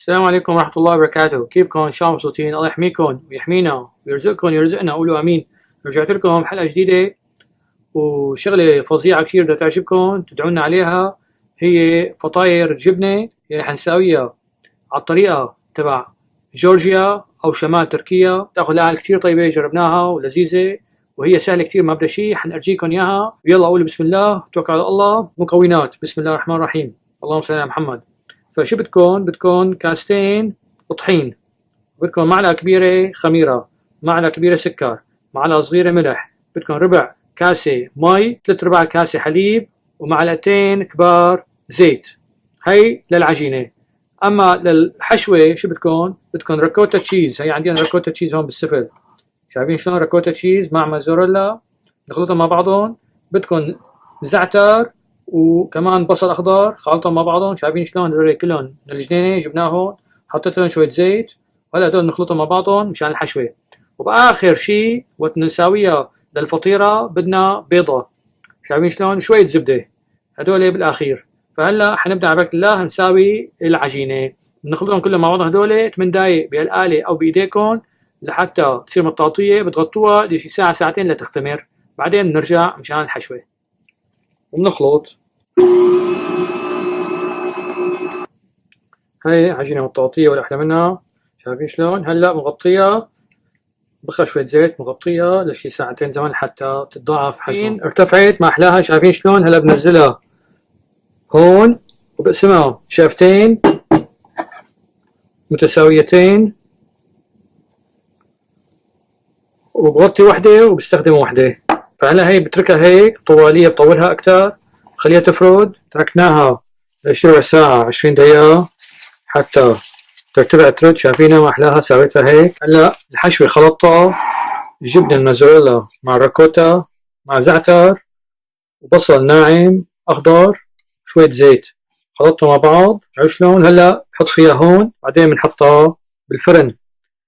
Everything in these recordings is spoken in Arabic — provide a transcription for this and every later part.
السلام عليكم ورحمة الله وبركاته. كيفكم؟ إن شاء الله مبسوطين. الله يحميكم ويحمينا ويرزقكم ويرزقنا. قولوا آمين. رجعت لكم حلقة جديدة وشغلة فظيعة كتير بدها تعجبكم تدعونا عليها. هي فطاير جبنة اللي حنساويها على الطريقة تبع جورجيا أو شمال تركيا. تاخذ لها كتير طيبة، جربناها ولذيذة وهي سهلة كتير، ما بدها شيء. حنأرجيكم إياها. يلا قولوا بسم الله، توكل على الله. مكونات: بسم الله الرحمن الرحيم، اللهم صل على محمد. فشو بدكم كاستين طحين، بدكم معلقة كبيرة خميرة، معلقة كبيرة سكر، معلقة صغيرة ملح، بدكم ربع كاسة مي، 3/4 كاسة حليب، ومعلقتين كبار زيت. هي للعجينة. أما للحشوة شو بدكم ريكوتا تشيز. هي عندنا ريكوتا تشيز هون بالسفل. شايفين شلون ريكوتا تشيز مع موزاريلا نخلطهم مع بعضهم. بدكم زعتر وكمان بصل اخضر، خلطهم مع بعضهم. شايفين شلون هذول كلهم من الجنينه جبناهم، حطيت لهم شويه زيت، وهلا هدول نخلطهم مع بعضهم مشان الحشوه. وباخر شيء وقت نساويها للفطيره بدنا بيضه. شايفين شلون؟ شويه زبده، هدول بالاخير. فهلا حنبدا على بركه الله نساوي العجينه. بنخلطهم كلهم مع بعضهم هدول 8 دقائق بهالاله او بايديكم لحتى تصير مطاطيه. بتغطوها لشي ساعه ساعتين لتختمر، بعدين بنرجع مشان الحشوه وبنخلط. هاي عجينة مطاطية ولا أحلى منها. شايفين شلون؟ هلا مغطية بخها شوية زيت، مغطية لشي ساعتين زمان حتى تتضاعف حجمها. ارتفعت ما أحلاها. شايفين شلون؟ هلا بنزلها هون وبقسمها شافتين متساويتين، وبغطي وحدة وبستخدم وحدة. فهلا هي بتركها هيك طوالية، بطولها أكتر، خليها تفرد. تركناها لربع ساعة 20 دقيقة حتى ترتفع ترد. شايفينها ما أحلاها، سويتها هيك. هلا الحشوة خلطتها: جبنة الموزاريلا مع الريكوتا مع زعتر وبصل ناعم أخضر شوية زيت، خلطتهم مع بعض. عرفت شلون؟ هلا بحط فيها هون، بعدين بنحطها بالفرن.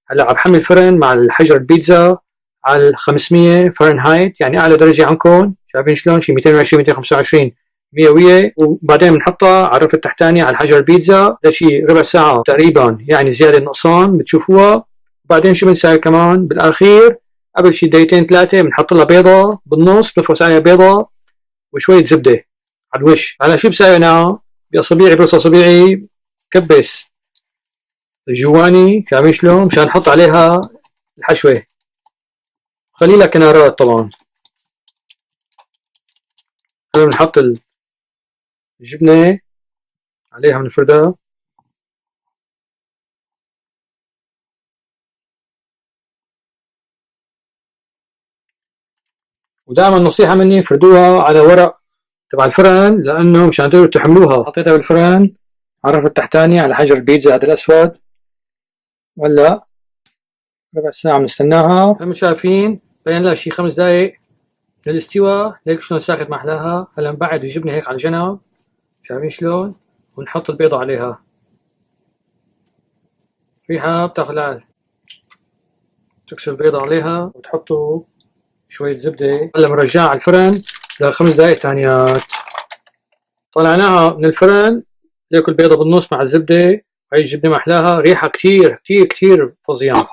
هلا عم بحمل الفرن مع الحجر البيتزا على 500 فرنهايت، يعني أعلى درجة عندكم. شايفين شلون؟ شي 220 225 مئوية. وبعدين بنحطها على الرف التحتاني على الحجر البيتزا لشي ربع ساعة تقريبا، يعني زيادة نقصان بتشوفوها. وبعدين شو بنساوي كمان بالأخير؟ قبل شي دقيقتين ثلاثة بنحط لها بيضة بالنص، بنفرش عليها بيضة وشوية زبدة على الوش. هلا شو بساوي أنا؟ بأصابيعي، برص أصابيعي كبس الجواني. شايفين شلون؟ مشان نحط عليها الحشوة. خلي لها كنارات طبعا. هلا بنحط الجبنة عليها بنفردها. ودائما نصيحة مني: فردوها على ورق تبع الفرن، لأنه مشان تقدروا تحملوها. حطيتها بالفرن على الرف التحتاني على حجر البيتزا هذا الأسود. وهلا ربع ساعة بنستناها. هم شايفين بين لها شي 5 دقايق للاستواء. هيك شلون ساخت ما أحلاها. هلا نبعد الجبنة هيك على جنب. شايفين شلون؟ ونحط البيضة عليها. ريحة بتاخذ تكسر البيضة عليها وتحطوا شوية زبدة. هلا بنرجعها على الفرن ل5 دقايق ثانيات. طلعناها من الفرن، ليكوا البيضة بالنص مع الزبدة. هاي الجبنة ما أحلاها، ريحة كتير كتير كتير فظيعة.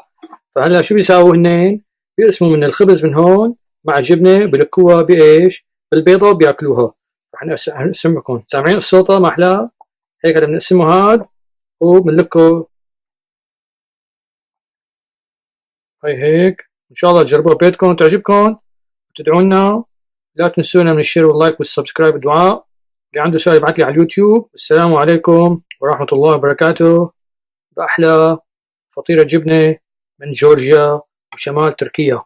فهلا شو بيساووا هنين؟ بيقسموا من الخبز من هون مع الجبنة، بلكوها بإيش؟ بالبيضة وبياكلوها. رح نقسم لكم. سامعين الصوت ما أحلاها؟ هيك هلا بنقسمه هاد وبنلكه. هاي هيك. إن شاء الله تجربوها ببيتكم وتعجبكم وتدعونا. لا تنسونا من الشير واللايك والسبسكرايب والدعاء. اللي عنده سؤال يبعث لي على اليوتيوب. السلام عليكم ورحمة الله وبركاته. بأحلى فطيرة جبنة من جورجيا وشمال تركيا.